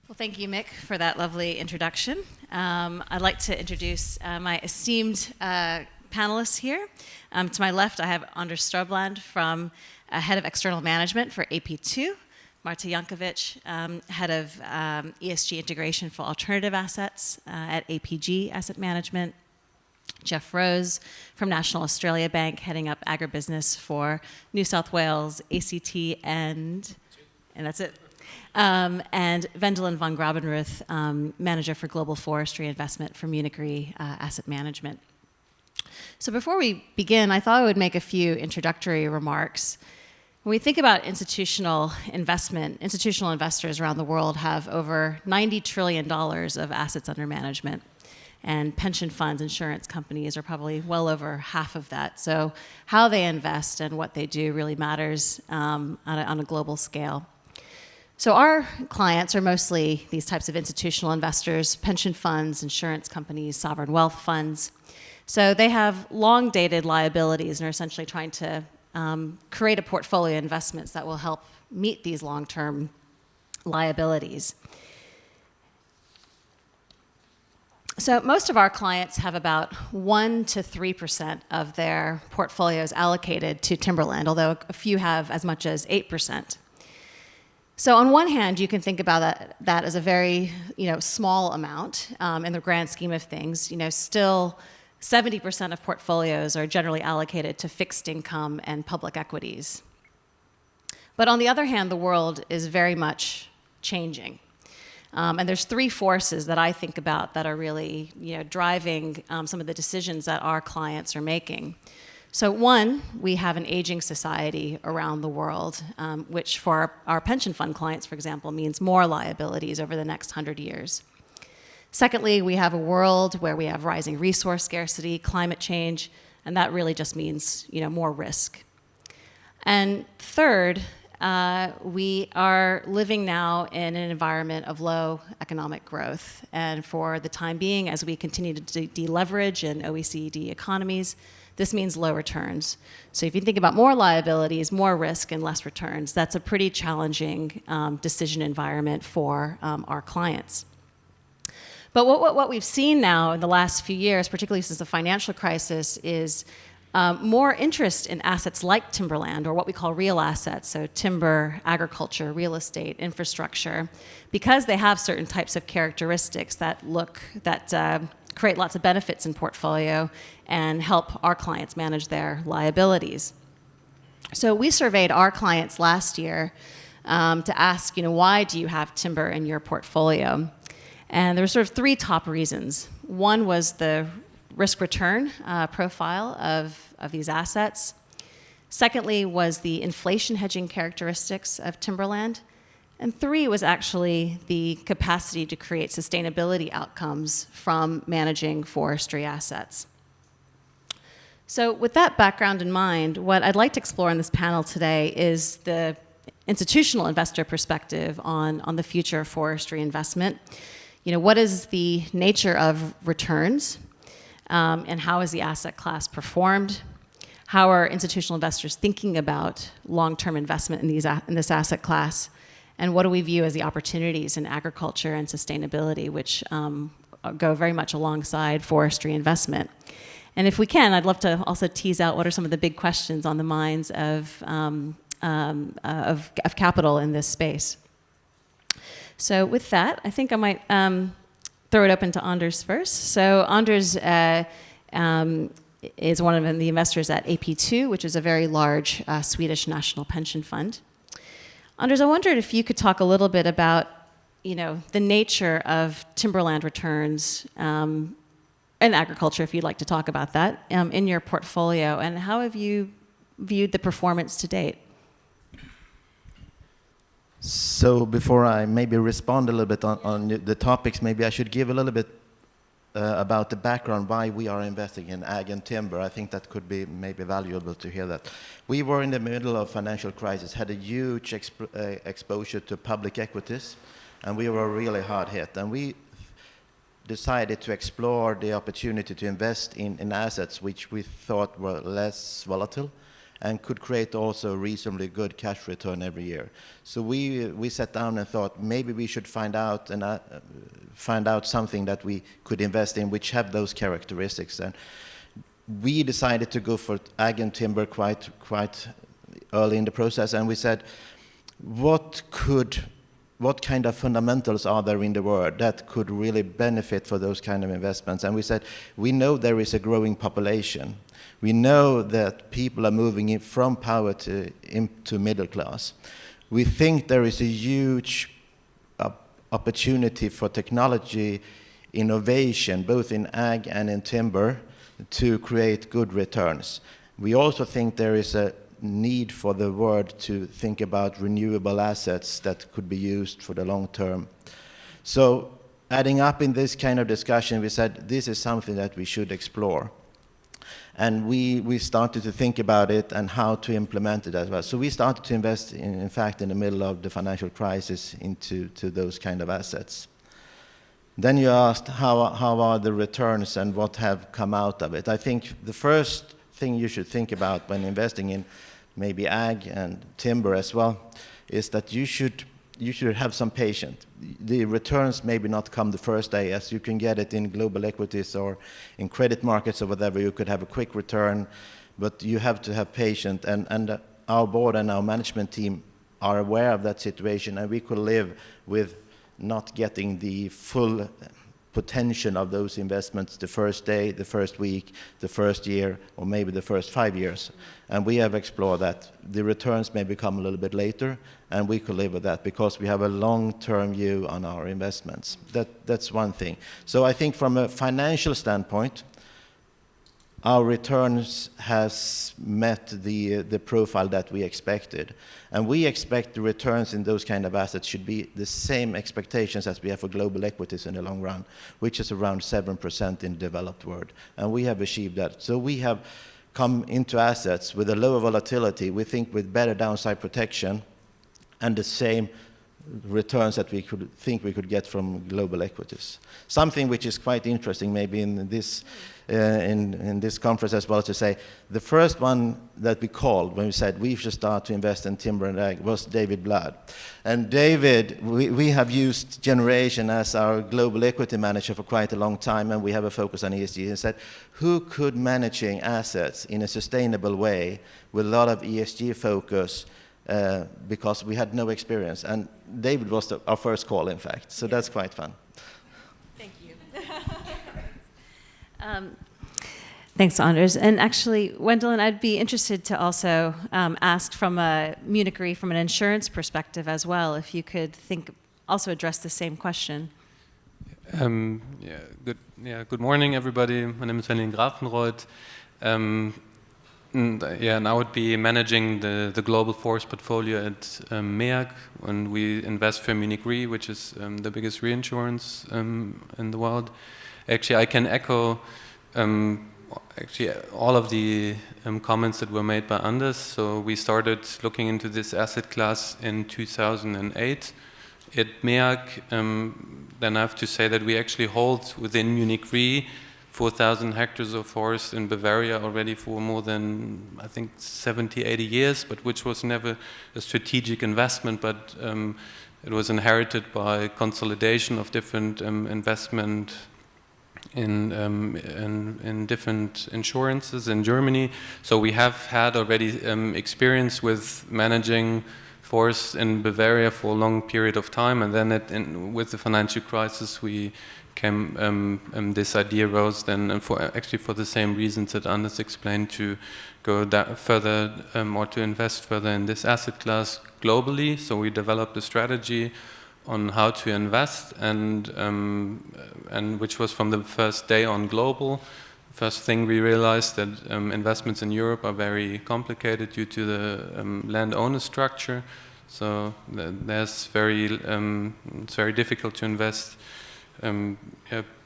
Well, thank you, Mick, for that lovely introduction. I'd like to introduce my esteemed panelists here. To my left, I have Anders Strömblad, Head of External Management for AP2, Marta Jankovic, Head of ESG Integration for Alternative Assets at APG Asset Management, Geoff Rose from National Australia Bank, heading up Agribusiness for New South Wales, ACT, and that's it. And Wendelin von Gravenreuth, Manager for Global Forestry Investment for MUNICH Asset Management. So before we begin, I thought I would make a few introductory remarks. When we think about institutional investment, institutional investors around the world have over $90 trillion of assets under management. And pension funds, insurance companies are probably well over half of that. So how they invest and what they do really matters on a global scale. So our clients are mostly these types of institutional investors, pension funds, insurance companies, sovereign wealth funds. So they have long-dated liabilities and are essentially trying to create a portfolio of investments that will help meet these long-term liabilities. So most of our clients have about 1 to 3% of their portfolios allocated to timberland, although a few have as much as 8%. So on one hand, you can think about that as a very small amount in the grand scheme of things. Still 70% of portfolios are generally allocated to fixed income and public equities. But on the other hand, the world is very much changing. And there's three forces that I think about that are really driving some of the decisions that our clients are making. So one, we have an aging society around the world, which for our pension fund clients, for example, means more liabilities over the next 100 years. Secondly, we have a world where we have rising resource scarcity, climate change, and that really just means more risk. And third, we are living now in an environment of low economic growth. And for the time being, as we continue to deleverage in OECD economies, this means low returns. So if you think about more liabilities, more risk, and less returns, that's a pretty challenging decision environment for our clients. But what we've seen now in the last few years, particularly since the financial crisis, is more interest in assets like timberland, or what we call real assets, so timber, agriculture, real estate, infrastructure, because they have certain types of characteristics that create lots of benefits in portfolio and help our clients manage their liabilities. So we surveyed our clients last year to ask, why do you have timber in your portfolio? And there were sort of three top reasons. One was the risk-return profile of these assets. Secondly was the inflation hedging characteristics of timberland. And three was actually the capacity to create sustainability outcomes from managing forestry assets. So with that background in mind, what I'd like to explore in this panel today is the institutional investor perspective on the future of forestry investment. What is the nature of returns? And how is the asset class performed? How are institutional investors thinking about long-term investment in this asset class? And what do we view as the opportunities in agriculture and sustainability, which go very much alongside forestry investment? And if we can, I'd love to also tease out what are some of the big questions on the minds of capital in this space. So with that, I think I might throw it open to Anders first. So Anders is one of the investors at AP2, which is a very large Swedish national pension fund. Anders, I wondered if you could talk a little bit about, the nature of timberland returns and agriculture, if you'd like to talk about that, in your portfolio, and how have you viewed the performance to date? So before I maybe respond a little bit on the topics, maybe I should give a little bit about the background why we are investing in ag and timber. I think that could be maybe valuable to hear that. We were in the middle of financial crisis, had a huge exposure to public equities, and we were really hard hit. And we decided to explore the opportunity to invest in assets which we thought were less volatile and could create also a reasonably good cash return every year. So we sat down and thought maybe we should find out something that we could invest in which have those characteristics. And we decided to go for ag and timber quite early in the process, and we said, what kind of fundamentals are there in the world that could really benefit for those kind of investments? And we said, we know there is a growing population. We know that people are moving in from poverty into middle class. We think there is a huge opportunity for technology innovation, both in ag and in timber, to create good returns. We also think there is a need for the world to think about renewable assets that could be used for the long term. So adding up in this kind of discussion, we said this is something that we should explore. And we started to think about it and how to implement it as well. So we started to invest, in fact, in the middle of the financial crisis into those kind of assets. Then you asked how are the returns and what have come out of it. I think the first thing you should think about when investing in maybe ag and timber as well is that you should have some patience. The returns maybe not come the first day, as you can get it in global equities or in credit markets or whatever. You could have a quick return, but you have to have patience. And our board and our management team are aware of that situation, and we could live with not getting the full potential of those investments the first day, the first week, the first year, or maybe the first 5 years. And we have explored that. The returns may become a little bit later, and we could live with that because we have a long-term view on our investments. That's one thing. So I think from a financial standpoint, our returns has met the profile that we expected. And we expect the returns in those kind of assets should be the same expectations as we have for global equities in the long run, which is around 7% in the developed world. And we have achieved that. So we have come into assets with a lower volatility, we think with better downside protection, and the same returns that we could get from global equities. Something which is quite interesting maybe in this conference as well, to say the first one that we called when we said we should start to invest in timber and ag was David Blood. And David, we have used Generation as our global equity manager for quite a long time, and we have a focus on ESG, and said who could managing assets in a sustainable way with a lot of ESG focus, because we had no experience. And David was our first call, in fact. So that's quite fun. Thank you. Thanks, Anders. And actually, Wendelin, I'd be interested to also ask from a Munich Re, from an insurance perspective as well, if you could also address the same question. Good morning, everybody. My name is Wendelin Gravenreuth. And I would be managing the global forest portfolio at MEAG, and we invest for Munich Re, which is the biggest reinsurance in the world. Actually, I can echo all of the comments that were made by Anders. So we started looking into this asset class in 2008 at MEAG. Then I have to say that we actually hold within Munich Re 4,000 hectares of forest in Bavaria already for more than, I think, 70, 80 years, but which was never a strategic investment, but it was inherited by consolidation of different investment in different insurances in Germany. So we have had already experience with managing forests in Bavaria for a long period of time, and then with the financial crisis we this idea rose then, for the same reasons that Anders explained, to go further or to invest further in this asset class globally. So we developed a strategy on how to invest, and which was from the first day on global. First thing we realized that investments in Europe are very complicated due to the landowner structure. So it's very difficult to invest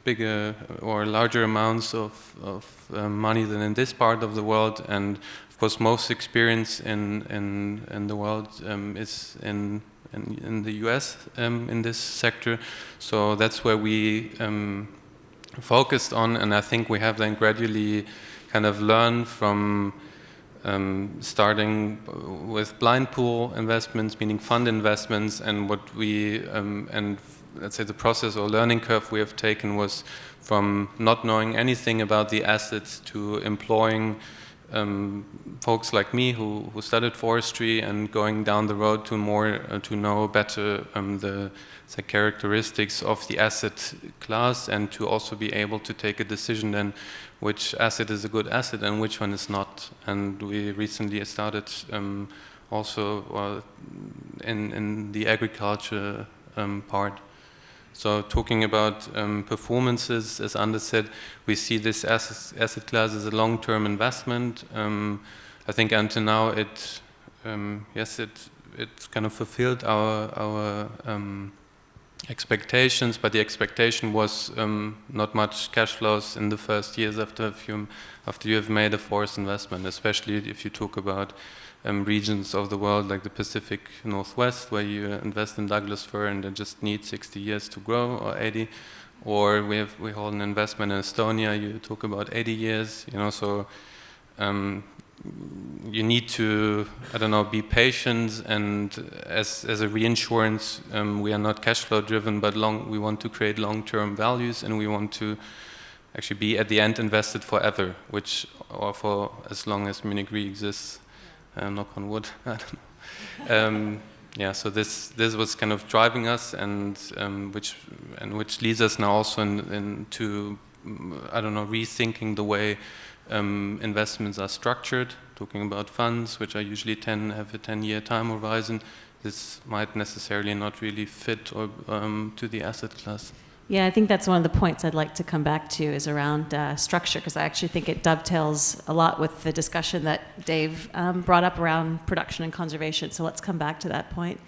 bigger or larger amounts of money than in this part of the world, and of course most experience in the world is in the US in this sector. So that's where we focused on, and I think we have then gradually kind of learned from starting with blind pool investments, meaning fund investments, and what we and let's say the process or learning curve we have taken was from not knowing anything about the assets to employing folks like me who studied forestry and going down the road to more to know better the characteristics of the asset class, and to also be able to take a decision then which asset is a good asset and which one is not. And we recently started also in the agriculture part. So talking about performances, as Anders said, we see this asset class as a long-term investment. I think until now it kind of fulfilled our expectations, but the expectation was not much cash flows in the first years after you have made a forest investment, especially if you talk about regions of the world like the Pacific Northwest, where you invest in Douglas fir and it just needs 60 years to grow, or 80. Or we hold an investment in Estonia, you talk about 80 years, so you need to, be patient, and as a reinsurance, we are not cash flow driven, but we want to create long-term values, and we want to actually be at the end invested forever, or for as long as Munich Re exists. Knock on wood. I don't know. So this was kind of driving us, and which leads us now also into rethinking the way investments are structured. Talking about funds, which are usually have a 10-year time horizon. This might necessarily not really fit to the asset class. Yeah, I think that's one of the points I'd like to come back to is around structure, because I actually think it dovetails a lot with the discussion that Dave brought up around production and conservation. So let's come back to that point.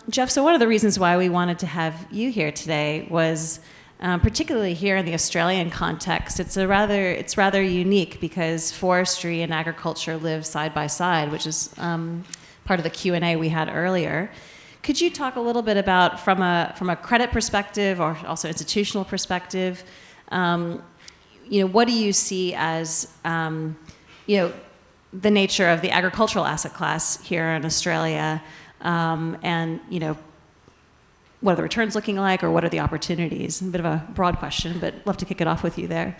Geoff, so one of the reasons why we wanted to have you here today was particularly here in the Australian context, it's rather unique because forestry and agriculture live side by side, which is part of the Q&A we had earlier. Could you talk a little bit about, from a credit perspective or also institutional perspective, what do you see as, the nature of the agricultural asset class here in Australia, and, what are the returns looking like, or what are the opportunities? A bit of a broad question, but love to kick it off with you there.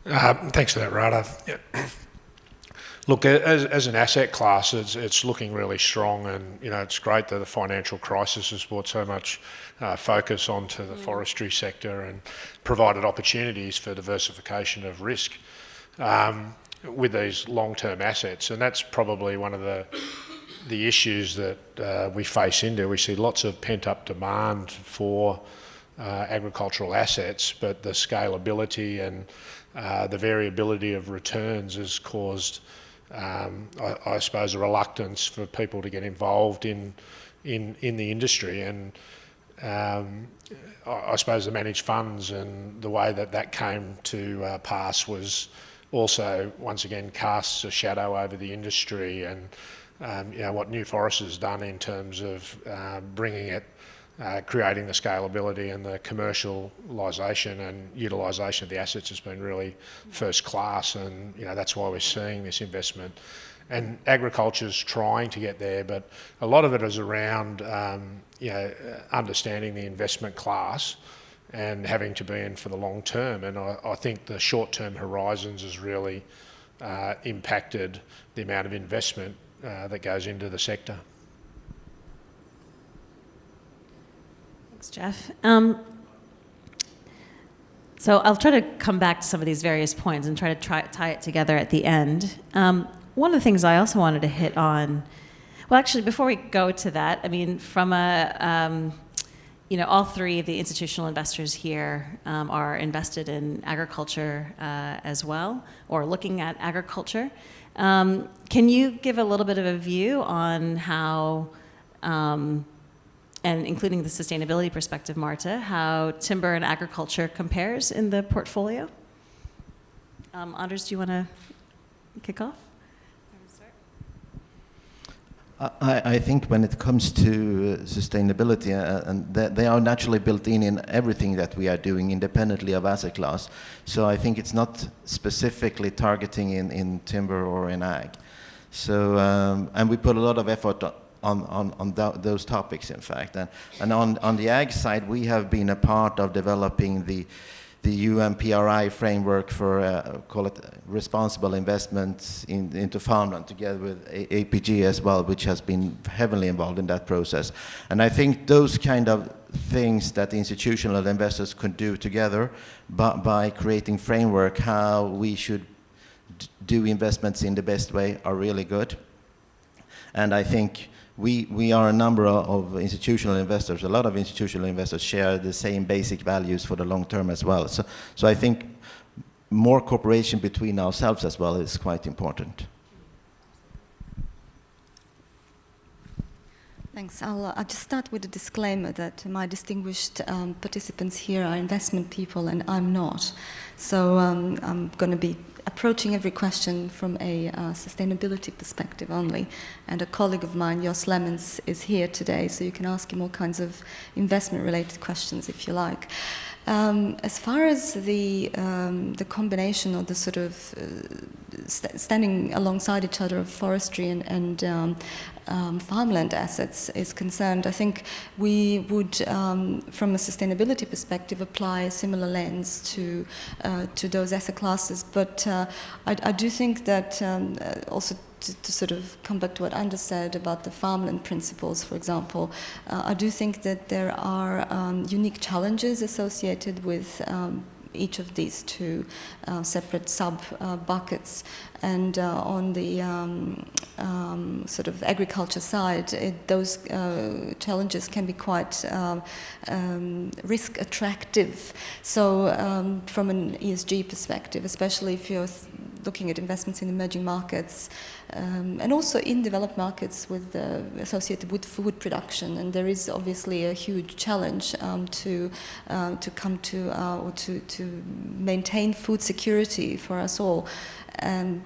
Thanks for that, Marta. Yeah. Look, as an asset class, it's looking really strong, and it's great that the financial crisis has brought so much focus onto the forestry sector and provided opportunities for diversification of risk with these long-term assets, and that's probably one of the issues that we face into. We see lots of pent-up demand for agricultural assets, but the scalability and the variability of returns has caused I suppose a reluctance for people to get involved in the industry, and I suppose the managed funds and the way that came to pass was also once again casts a shadow over the industry, and what New Forest has done in terms of bringing it, creating the scalability and the commercialisation and utilisation of the assets has been really first class, and that's why we're seeing this investment. And agriculture's trying to get there, but a lot of it is around understanding the investment class and having to be in for the long term. And I think the short-term horizons has really impacted the amount of investment that goes into the sector. Thanks, Geoff. So I'll try to come back to some of these various points and try to tie it together at the end. One of the things I also wanted to hit on, well, actually, before we go to that, I mean, from all three of the institutional investors here are invested in agriculture as well, or looking at agriculture. Can you give a little bit of a view on how, and including the sustainability perspective, Marta, how timber and agriculture compares in the portfolio? Anders, do you want to kick off? I think when it comes to sustainability, and they are naturally built in everything that we are doing independently of asset class. So I think it's not specifically targeting in timber or in ag. So, and we put a lot of effort on those topics, in fact. And on the ag side, we have been a part of developing the UNPRI framework for, call it, responsible investments into farmland, together with APG as well, which has been heavily involved in that process. And I think those kind of things that institutional investors could do together by creating framework how we should do investments in the best way are really good. And I think we are a number of institutional investors. A lot of institutional investors share the same basic values for the long term as well. So I think more cooperation between ourselves as well is quite important. Thanks. I'll just start with a disclaimer that my distinguished participants here are investment people and I'm not. So I'm going to be approaching every question from a sustainability perspective only. And a colleague of mine, Jos Lemmens, is here today, so you can ask him all kinds of investment-related questions if you like. As far as the combination or the sort of standing alongside each other of forestry and farmland assets is concerned, I think we would, from a sustainability perspective, apply a similar lens to those asset classes. But I do think that also to sort of come back to what Anders said about the farmland principles, for example, I do think that there are unique challenges associated with each of these two separate sub-buckets. And on the sort of agriculture side, those challenges can be quite risk attractive. So from an ESG perspective, especially if you're looking at investments in emerging markets, and also in developed markets associated with food production. And there is obviously a huge challenge to come to or to maintain food security for us all.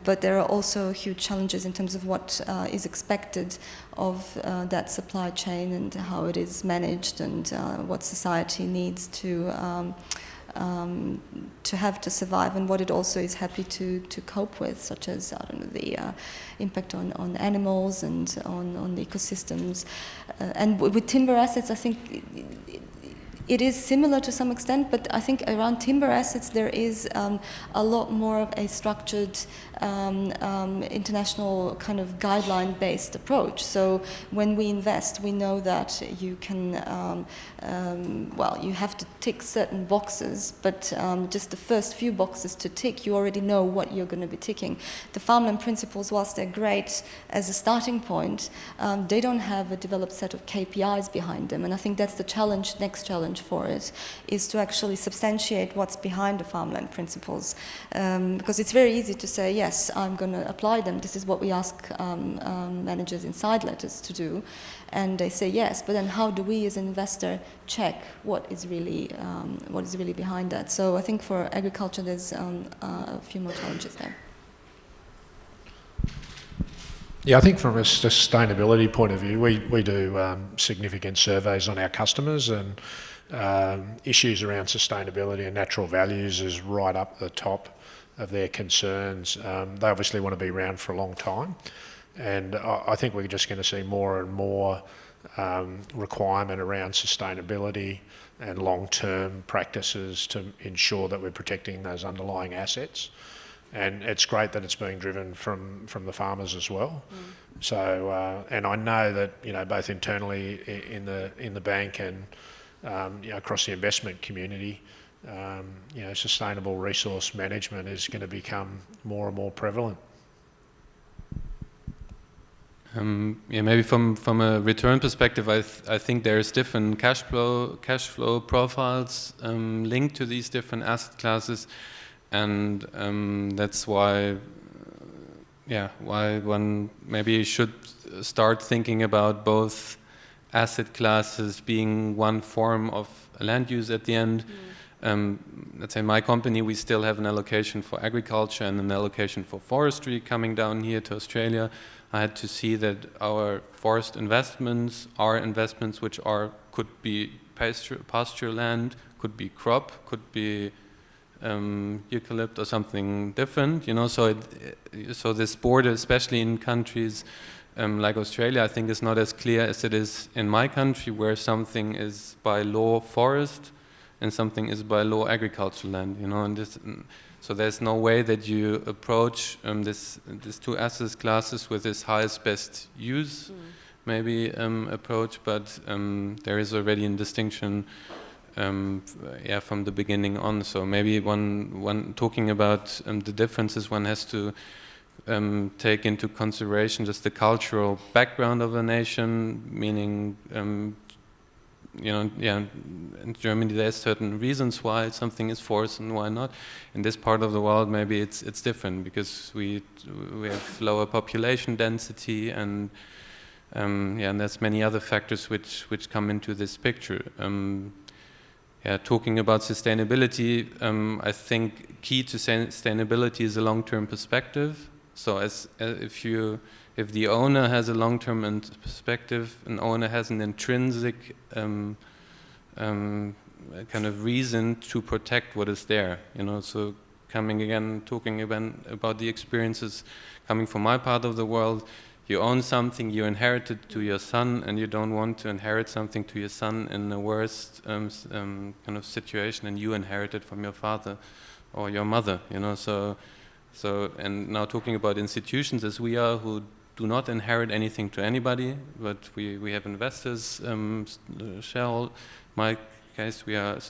But there are also huge challenges in terms of what is expected of that supply chain and how it is managed and what society needs to have to survive, and what it also is happy to cope with, such as, I don't know, the impact on animals and on the ecosystems. And with timber assets, I think it is similar to some extent, but I think around timber assets there is a lot more of a structured international kind of guideline-based approach. So when we invest, we know that you can, well, you have to tick certain boxes, but just the first few boxes to tick, you already know what you're going to be ticking. The farmland principles, whilst they're great as a starting point, they don't have a developed set of KPIs behind them, and I think that's the challenge, next challenge for it, is to actually substantiate what's behind the farmland principles. Because it's very easy to say, yes, I'm going to apply them. This is what we ask managers in side letters to do. And they say yes, but then how do we as an investor check what is really behind that? So I think for agriculture there's a few more challenges there. Yeah, I think from a sustainability point of view, we do significant surveys on our customers, and issues around sustainability and natural values is right up the top of their concerns. They obviously want to be around for a long time, and I think we're just going to see more and more requirement around sustainability and long-term practices to ensure that we're protecting those underlying assets. And it's great that it's being driven from the farmers as well. Mm. So, and I know that, you know, both internally in the bank and you know, across the investment community, you know, sustainable resource management is going to become more and more prevalent. Yeah, maybe from a return perspective, I think there's different cash flow profiles linked to these different asset classes. And that's why, why one maybe should start thinking about both asset classes being one form of a land use at the end. Let's say my company, we still have an allocation for agriculture and an allocation for forestry coming down here to Australia. I had to see that our forest investments are investments which could be pasture land, could be crop, could be eucalypt or something different, you know. So so this border, especially in countries like Australia, I think is not as clear as it is in my country, where something is by law forest and something is by law agricultural land, you know. And so there's no way that you approach these two asset classes with this highest best use maybe approach, but there is already a distinction from the beginning on. So maybe one talking about the differences, one has to take into consideration just the cultural background of a nation, meaning in Germany there's certain reasons why something is forced and why not. In this part of the world maybe it's different, because we have lower population density and and there's many other factors which come into this picture. Talking about sustainability, I think key to sustainability is a long-term perspective. So if the owner has a long-term perspective, an owner has an intrinsic kind of reason to protect what is there, you know. So talking about the experiences coming from my part of the world, you own something, you inherit it to your son, and you don't want to inherit something to your son in the worst kind of situation, and you inherit it from your father or your mother, you know. So and now talking about institutions as we are, who do not inherit anything to anybody, but we have investors, shell. My case, we are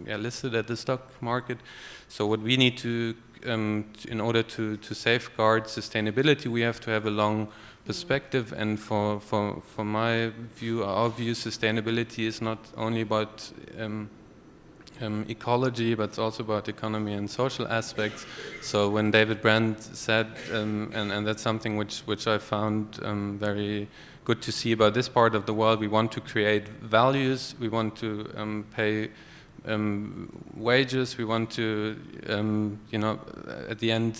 listed at the stock market. So what we need to in order to safeguard sustainability, we have to have a long perspective. And for my view, our view, sustainability is not only about ecology, but it's also about economy and social aspects. So when David Brand said, and that's something which I found very good to see about this part of the world, we want to create values, we want to pay wages, we want to, at the end,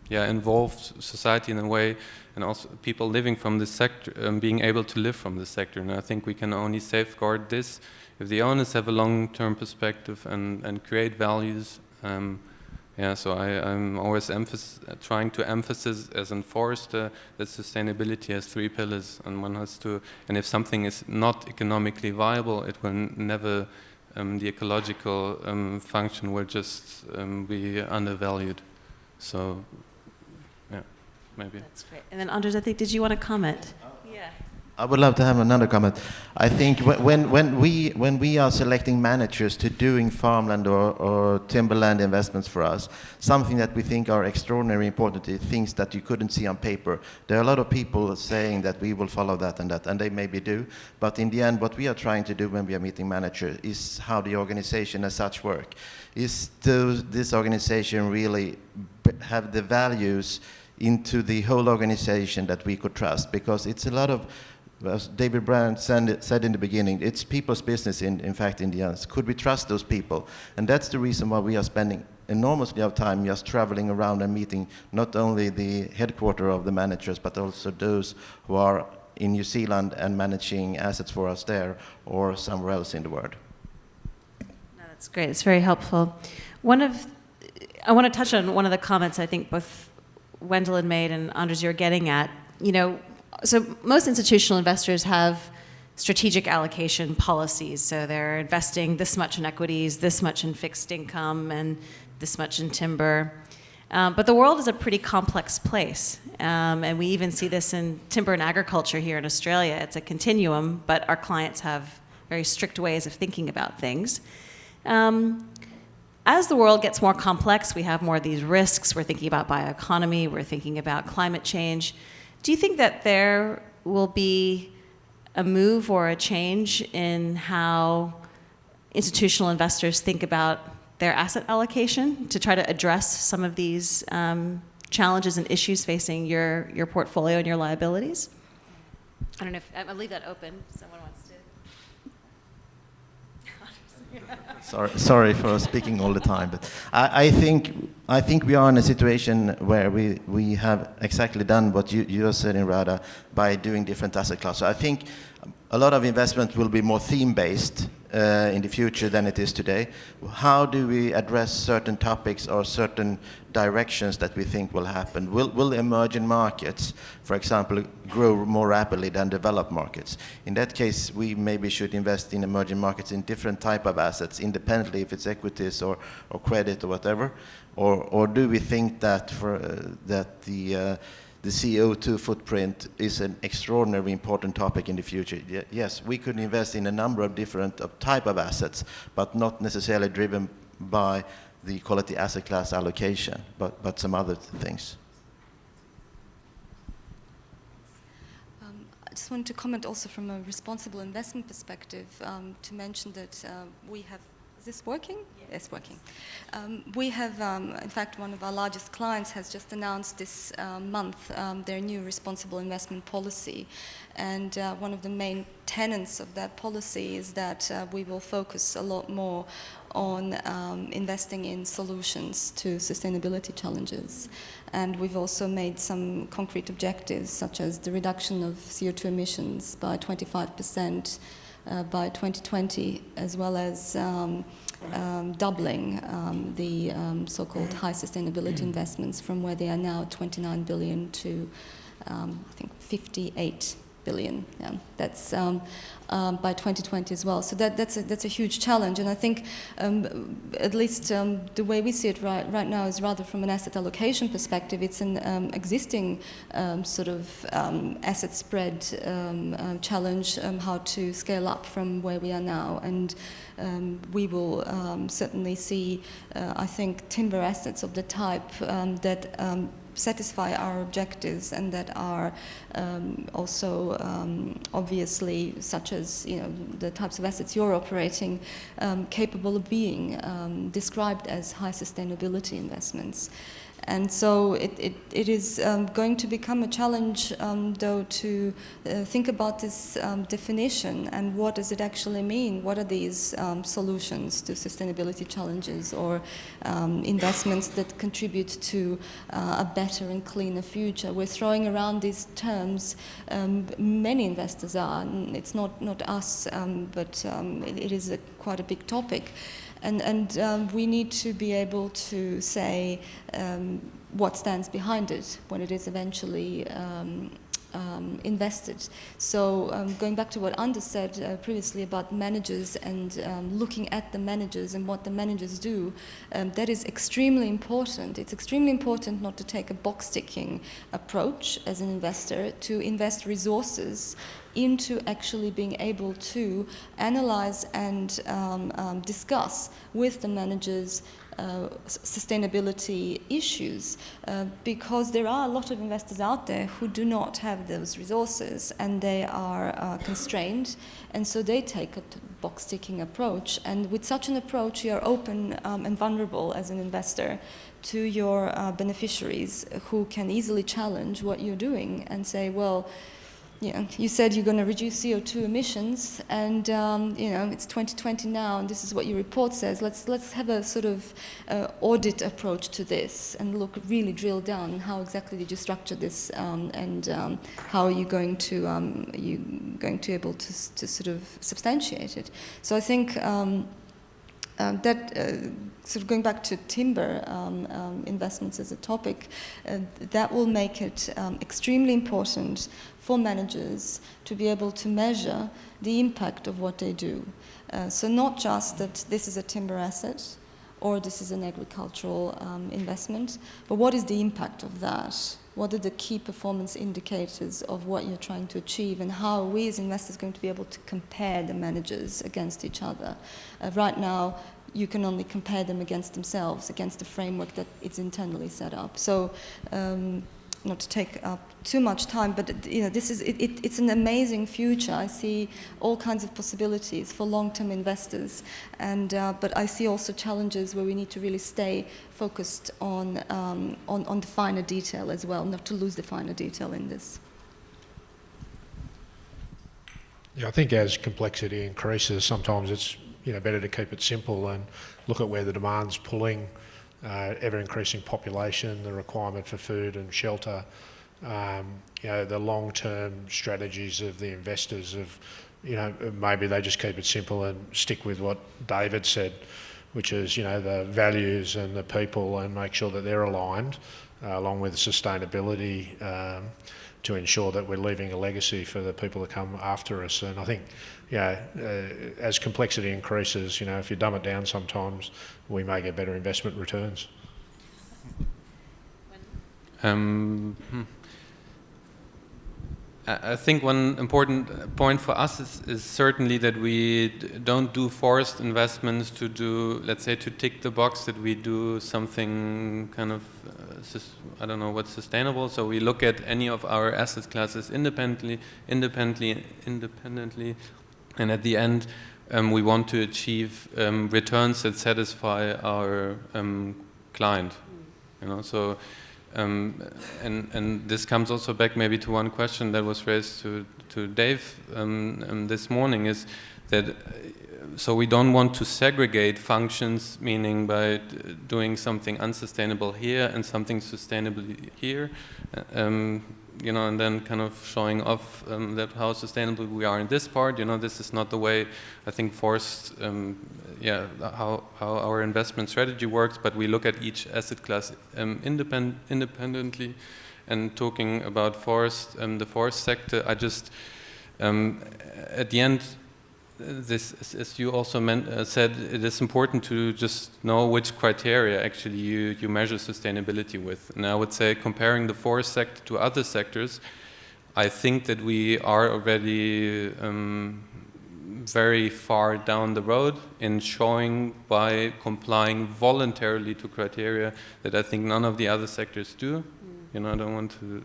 involve society in a way, and also people living from this sector, being able to live from this sector. And I think we can only safeguard this if the owners have a long-term perspective and create values. So I'm always trying to emphasize as a forester that sustainability has 3 pillars, and one has to, and if something is not economically viable, it will never, the ecological function will just be undervalued. So, maybe. That's great. And then Anders, I think, did you want to comment? Yeah. I would love to have another comment. I think when we are selecting managers to doing farmland or timberland investments for us, something that we think are extraordinarily important is things that you couldn't see on paper. There are a lot of people saying that we will follow that, and they maybe do. But in the end, what we are trying to do when we are meeting managers is how the organization as such work. Is this organization really have the values into the whole organization that we could trust? Because it's a lot of, as David Brand said in the beginning, it's people's business in fact in the end. Could we trust those people? And that's the reason why we are spending enormously of time just traveling around and meeting not only the headquarters of the managers, but also those who are in New Zealand and managing assets for us there or somewhere else in the world. No, that's great. It's very helpful. I want to touch on one of the comments I think both Wendelin made and Anders, you're getting at. So most institutional investors have strategic allocation policies. So they're investing this much in equities, this much in fixed income, and this much in timber. But the world is a pretty complex place. And we even see this in timber and agriculture here in Australia. It's a continuum, but our clients have very strict ways of thinking about things. As the world gets more complex, we have more of these risks. We're thinking about bioeconomy, we're thinking about climate change. Do you think that there will be a move or a change in how institutional investors think about their asset allocation to try to address some of these challenges and issues facing your portfolio and your liabilities? I don't know if I'll leave that open. Someone wants to. Sorry for speaking all the time, but I think we are in a situation where we have exactly done what you are saying, Rada, by doing different asset classes. So I think a lot of investment will be more theme-based in the future than it is today. How do we address certain topics or certain directions that we think will happen? Will emerging markets, for example, grow more rapidly than developed markets? In that case, we maybe should invest in emerging markets in different type of assets, independently if it's equities or credit or whatever, or do we think that the CO2 footprint is an extraordinarily important topic in the future? Yes, we could invest in a number of different type of assets, but not necessarily driven by the quality asset class allocation, but some other things. I just wanted to comment also from a responsible investment perspective to mention that we have. Is this working? Yes, working. We have, in fact, one of our largest clients has just announced this month their new responsible investment policy. And one of the main tenets of that policy is that we will focus a lot more on investing in solutions to sustainability challenges. And we've also made some concrete objectives, such as the reduction of CO2 emissions by 25% by 2020, as well as doubling the so-called high sustainability investments from where they are now, 29 billion to, I think, 58 billion. Yeah, that's by 2020 as well. So that's a huge challenge, and I think at least the way we see it right now is rather from an asset allocation perspective. It's an existing sort of asset spread challenge, how to scale up from where we are now, and we will certainly see, I think, timber assets of the type that satisfy our objectives and that are also obviously, such as the types of assets you're operating, capable of being described as high sustainability investments. And so it is going to become a challenge, though, to think about this definition and what does it actually mean? What are these solutions to sustainability challenges or investments that contribute to a better and cleaner future? We're throwing around these terms. Many investors are. It's not us, but it is quite a big topic. And we need to be able to say what stands behind it when it is eventually invested. So going back to what Anders said previously about managers and looking at the managers and what the managers do, that is extremely important. It's extremely important not to take a box-ticking approach as an investor, to invest resources into actually being able to analyze and discuss with the managers sustainability issues, because there are a lot of investors out there who do not have those resources and they are constrained, and so they take a box-ticking approach. And with such an approach, you are open and vulnerable as an investor to your beneficiaries, who can easily challenge what you're doing and say, well, you said you're going to reduce CO2 emissions, and it's 2020 now, and this is what your report says. Let's have a sort of audit approach to this and really drill down. How exactly did you structure this, and how are you going to able to sort of substantiate it? So I think that sort of going back to timber investments as a topic, that will make it extremely important for managers to be able to measure the impact of what they do. So not just that this is a timber asset or this is an agricultural investment, but what is the impact of that? What are the key performance indicators of what you're trying to achieve, and how are we as investors going to be able to compare the managers against each other? Right now, you can only compare them against themselves, against the framework that it's internally set up. So, not to take up too much time, but this is it's an amazing future. I see all kinds of possibilities for long-term investors, and but I see also challenges where we need to really stay focused on the finer detail as well, not to lose the finer detail in this. Yeah, I think as complexity increases, sometimes it's better to keep it simple and look at where the demand's pulling, ever-increasing population, the requirement for food and shelter, the long-term strategies of the investors of, maybe they just keep it simple and stick with what David said, which is, the values and the people, and make sure that they're aligned, along with sustainability, to ensure that we're leaving a legacy for the people that come after us. And I think, as complexity increases, if you dumb it down sometimes, we may get better investment returns. I think one important point for us is certainly that we don't do forest investments to do, let's say, to tick the box that we do something kind of, I don't know what's sustainable. So we look at any of our asset classes independently, and at the end, we want to achieve returns that satisfy our client. So. And this comes also back maybe to one question that was raised to Dave this morning, is that so we don't want to segregate functions, meaning by doing something unsustainable here and something sustainable here, and then kind of showing off that how sustainable we are in this part. This is not the way I think forest, how our investment strategy works. But we look at each asset class independently. And talking about forest, the forest sector, I just at the end, this, as you also said, it is important to just know which criteria actually you measure sustainability with. And I would say, comparing the forest sector to other sectors, I think that we are already very far down the road in showing by complying voluntarily to criteria that I think none of the other sectors do. I don't want to,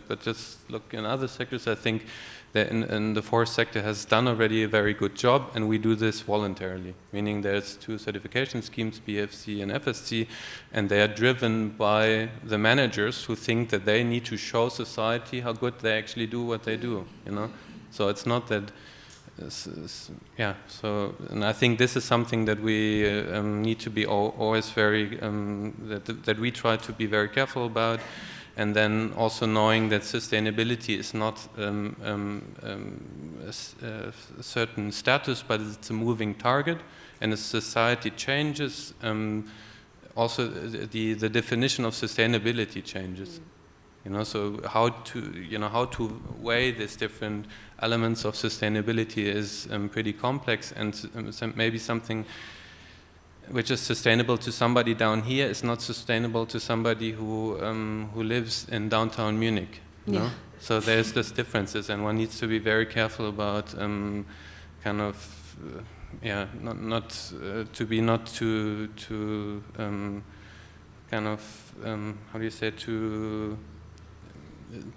but just look in other sectors. I think that in the forest sector has done already a very good job, and we do this voluntarily, meaning there's 2 certification schemes, BFC and FSC, and they are driven by the managers who think that they need to show society how good they actually do what they do. So it's not that. So, and I think this is something that we need to be always very, that we try to be very careful about. And then also knowing that sustainability is not a certain status, but it's a moving target. And as society changes, also the definition of sustainability changes. So how to weigh these different elements of sustainability is pretty complex, and maybe something which is sustainable to somebody down here is not sustainable to somebody who lives in downtown Munich. So there's these differences, and one needs to be very careful about not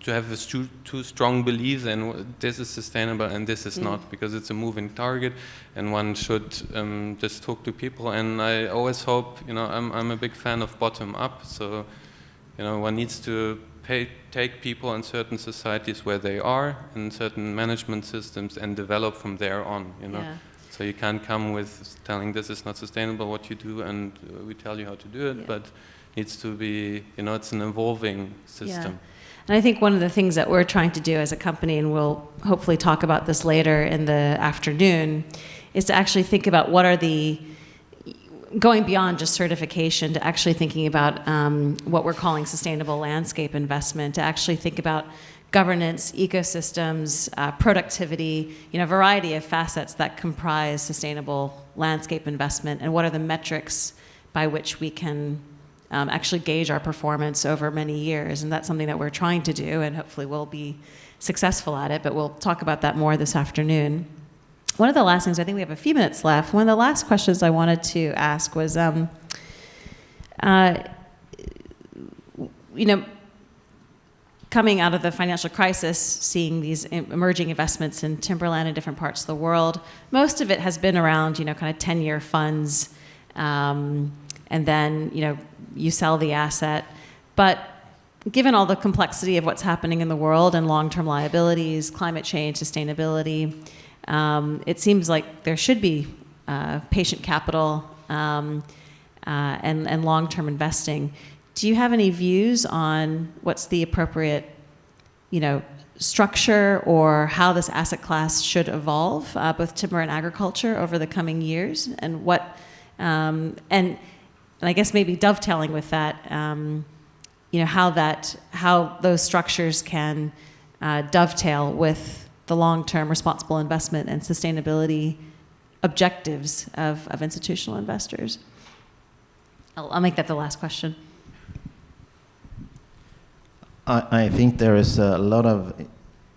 to have this too strong beliefs, and this is sustainable and this is not, because it's a moving target, and one should just talk to people. And I always hope, I'm a big fan of bottom up, so one needs to take people in certain societies where they are, in certain management systems, and develop from there on. So you can't come with telling this is not sustainable what you do, and we tell you how to do it, but it needs to be, it's an evolving system. And I think one of the things that we're trying to do as a company, and we'll hopefully talk about this later in the afternoon, is to actually think about what are going beyond just certification, to actually thinking about what we're calling sustainable landscape investment, to actually think about governance, ecosystems, productivity, a variety of facets that comprise sustainable landscape investment, and what are the metrics by which we can actually gauge our performance over many years. And that's something that we're trying to do, and hopefully we'll be successful at it, but we'll talk about that more this afternoon. One of the last things, I think we have a few minutes left, one of the last questions I wanted to ask was, coming out of the financial crisis, seeing these emerging investments in timberland in different parts of the world, most of it has been around, kind of 10-year funds, and then, you sell the asset. But given all the complexity of what's happening in the world and long-term liabilities, climate change, sustainability, it seems like there should be patient capital and long-term investing. Do you have any views on what's the appropriate, structure or how this asset class should evolve, both timber and agriculture, over the coming years, and what, and I guess maybe dovetailing with that, how those structures can dovetail with the long-term responsible investment and sustainability objectives of institutional investors? I'll make that the last question. I think there is a lot of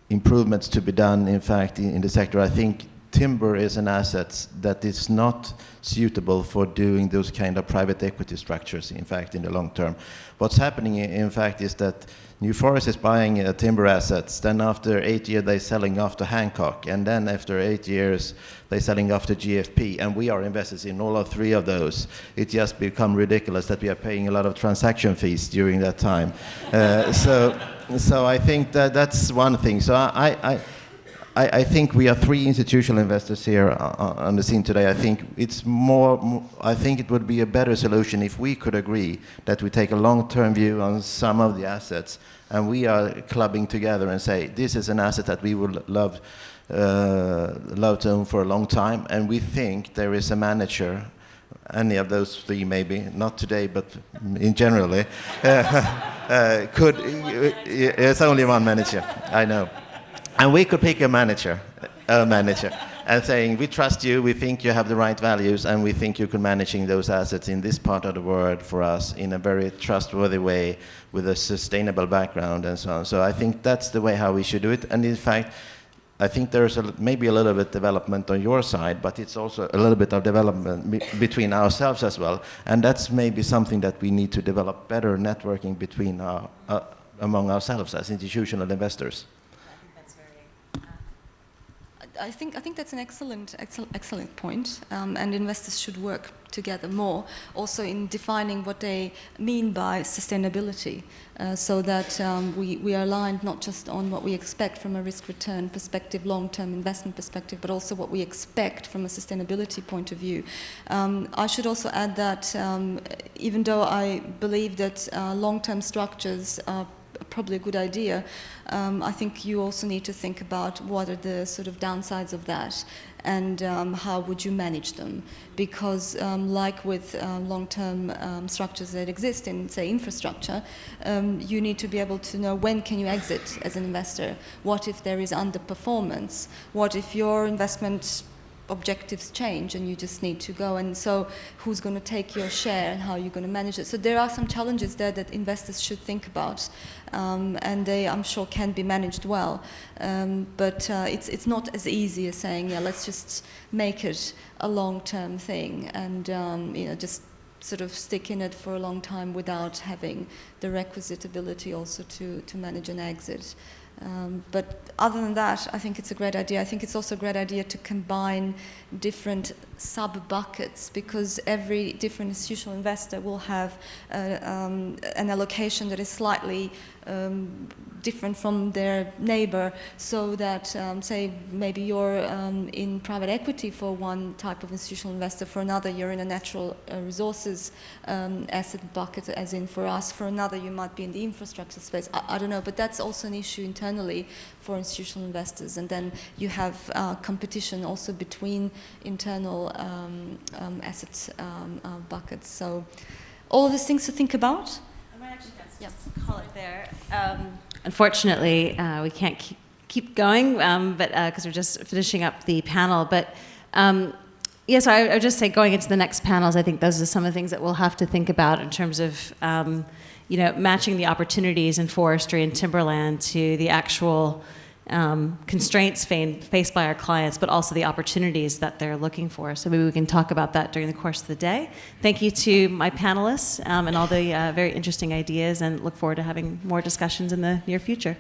improvements to be done, in fact, in the sector. I think timber is an asset that is not suitable for doing those kind of private equity structures, in fact, in the long term. What's happening, in fact, is that New Forest is buying timber assets, then after 8 years they're selling off to Hancock, and then after 8 years they're selling off to GFP, and we are investors in all of 3 of those. It just become ridiculous that we are paying a lot of transaction fees during that time. So I think that's one thing. So I think we are 3 institutional investors here on the scene today. I think it's I think it would be a better solution if we could agree that we take a long-term view on some of the assets, and we are clubbing together and say, this is an asset that we would love to own for a long time, and we think there is a manager, any of those 3 maybe, not today, but in generally, it's only one manager, I know. And we could pick a manager, and saying, we trust you, we think you have the right values, and we think you can managing those assets in this part of the world for us in a very trustworthy way with a sustainable background and so on. So I think that's the way how we should do it. And in fact, I think there's maybe a little bit development on your side, but it's also a little bit of development between ourselves as well. And that's maybe something that we need to develop better networking between among ourselves as institutional investors. I think that's an excellent point, and investors should work together more, also in defining what they mean by sustainability, so that we are aligned not just on what we expect from a risk-return perspective, long-term investment perspective, but also what we expect from a sustainability point of view. I should also add that even though I believe that long-term structures are probably a good idea, I think you also need to think about what are the sort of downsides of that, and how would you manage them, because like with long-term structures that exist in, say, infrastructure, you need to be able to know when can you exit as an investor. What if there is underperformance? What if your investment objectives change and you just need to go, and so who's going to take your share and how you're going to manage it? So there are some challenges there that investors should think about, and they, I'm sure, can be managed well, but it's not as easy as saying, yeah, let's just make it a long-term thing and just sort of stick in it for a long time without having the requisite ability also to manage an exit. But other than that, I think it's a great idea. I think it's also a great idea to combine different sub-buckets, because every different institutional investor will have an allocation that is slightly different from their neighbor, so that, say, maybe you're in private equity for one type of institutional investor, for another you're in a natural resources asset bucket, as in for us, for another you might be in the infrastructure space. I don't know, but that's also an issue internally for institutional investors, and then you have competition also between internal asset buckets. So all of these things to think about. I might actually just call it there. Unfortunately, we can't keep going, but because we're just finishing up the panel. But yes, I would just say, going into the next panels, I think those are some of the things that we'll have to think about in terms of matching the opportunities in forestry and timberland to the actual constraints faced by our clients, but also the opportunities that they're looking for. So maybe we can talk about that during the course of the day. Thank you to my panelists and all the very interesting ideas, and look forward to having more discussions in the near future.